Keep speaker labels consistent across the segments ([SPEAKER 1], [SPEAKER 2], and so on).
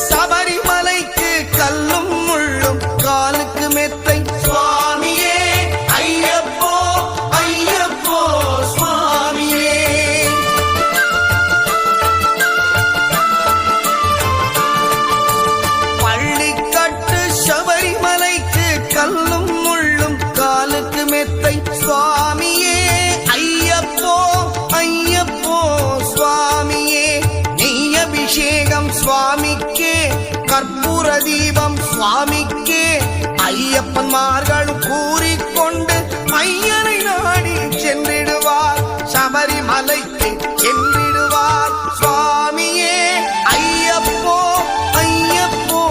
[SPEAKER 1] சபரிமலைக்கு கல்லும் முள்ளும் காலுக்கு மெத்தை சுவாமியே ஐயப்போ ஐயப்போ சுவாமியே. பள்ளிக்கட்டு சபரிமலைக்கு கல்லும் முள்ளும் காலுக்கு மெத்தை சுவாமியே ஐயப்போ ஐயப்போ சுவாமியே. நெய் அபிஷேகம் சுவாமிக்கே, கற்பூர தீபம் சுவாமிக்கே, ஐயப்பன்மார்களும் கூறிக்கொண்டு ஐயனை நாடி சென்றிடுவார், சபரிமலைக்கு சென்றிடுவார் சுவாமியே ஐயப்போ ஐயப்போ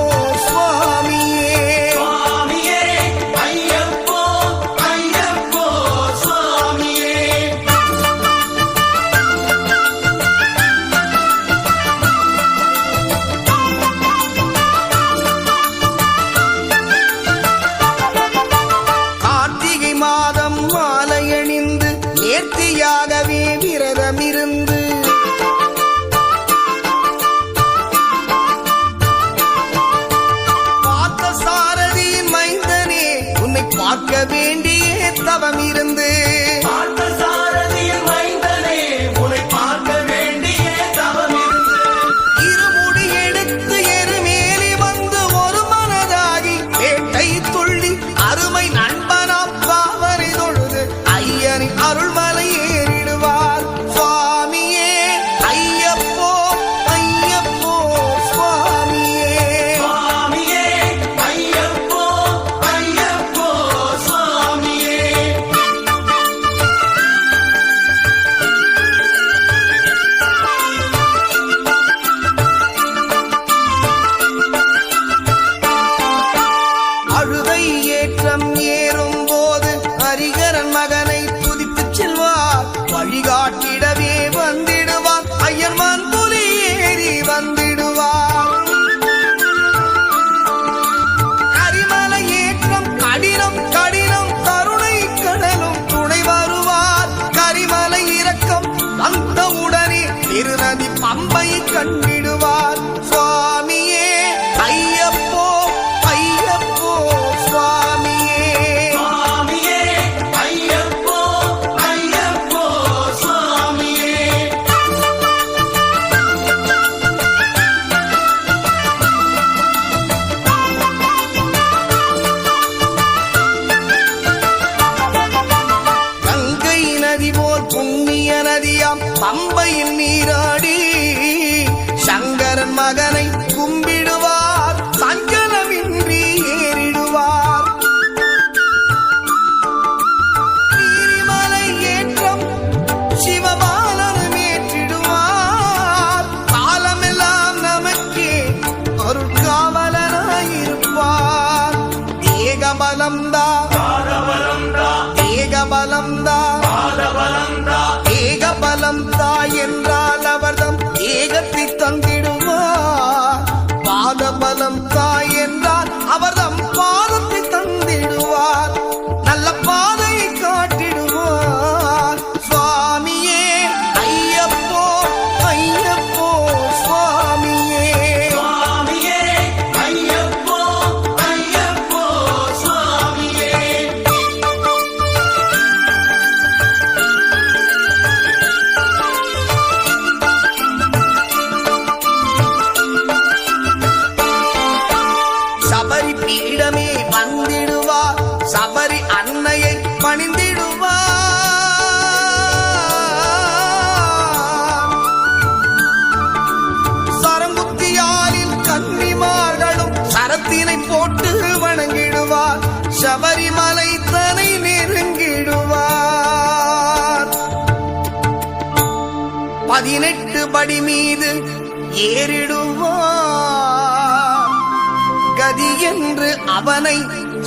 [SPEAKER 1] சுவாமியே. சுவாமியே ஐயப்போ ஐயப்போ சுவாமியே. கார்த்திகை மாதம் மாலையணிந்து நேர்த்தியாகவே விரதமிருந்து பார்த்த சாரதியின் மைந்தனே உன்னை பார்க்க வேண்டிய தவம் இருந்து இருமுடி எடுத்து எருமேலி வந்து ஒரு மனதாகி வேட்டை துள்ளி அருமை நண்பனாம் பாவரை தொழுது ஐயனின் அருள்மலை ஏறிடுவார் சுவாமியே ஐயப்போ ஐயப்போ சுவாமியே. சுவாமியே ஐயப்போ ஐயப்போ சுவாமியே. அழுதை ஏற்றம் ஏறும் போது ஹரிகரன் மகனை துதித்துச் செல்வார், வழிகாட்டிடவே வந்திடுவார், ஐயர்மான் புலி ஏறி வந்திடுவார். கரிமலை ஏற்றம் கடினம் கடினம், கருணை கடலும் துணை வருவார், கரிமலை இறக்கம் வந்தவுடனே திருநதி பம்பை கண்டிடுவார் சுவாமியே ஐயப்போ ஐயப்போ சுவாமியே. சுவாமியே ஐயப்போ ஐயப்போ சுவாமியே. கங்கை நதி போல் புண்ணிய நதியாம் பம்பையில் நீராடி சங்கரன் மகனை கும்பிடுவார், சஞ்சலமின்றி ஏறிடுவார். நீரிமலை ஏற்றம் சிவபாலனும் ஏற்றிடுவார், காலமெல்லாம் நமக்கே அருட்காவலனாயிருப்பார். தேகபலம்தா தேகபலம்தா ஏகபலம்தா என்றால் அவர்தம் ஏகத்தை தந்திடுவார், பாதபலம் தாய் என்றால் அவர்தம் பாதத்தை தந்திடுவார், நல்ல பாதையை காட்டிடுவார் சுவாமியே ஐயப்போ ஐயப்போ சுவாமியே. சுவாமியே ஐயப்போ ஐயப்போ சுவாமியே. சபரி பீடமே வந்திடுவார், சபரி அன்னையை பணிந்திடுவார். சரங்குத்தியாலில் கன்னிமார்களும் சரத்தினை போட்டு வணங்கிடுவார், சபரிமலை தனை நெருங்கிடுவார். 18 படி மீது ஏறிடுவார், கதி என்று அவனை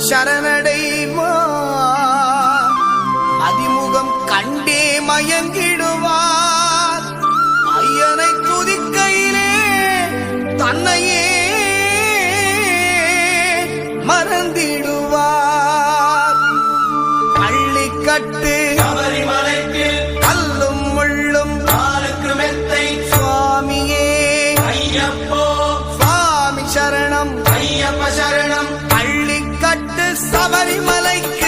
[SPEAKER 1] சரணடைவார், அதிமுகம் கண்டே மயங்கிடுவார். ஐயனை துதிக்கையிலே தன்னையே மறந்திடுவார். பள்ளிக்கட்டு
[SPEAKER 2] சபரிமலைக்கு
[SPEAKER 1] கல்லும் முள்ளும்
[SPEAKER 2] காலுக்கு மெத்தை
[SPEAKER 1] சுவாமியே
[SPEAKER 2] ஐயப்போ
[SPEAKER 1] சுவாமி கரிமலைக்கு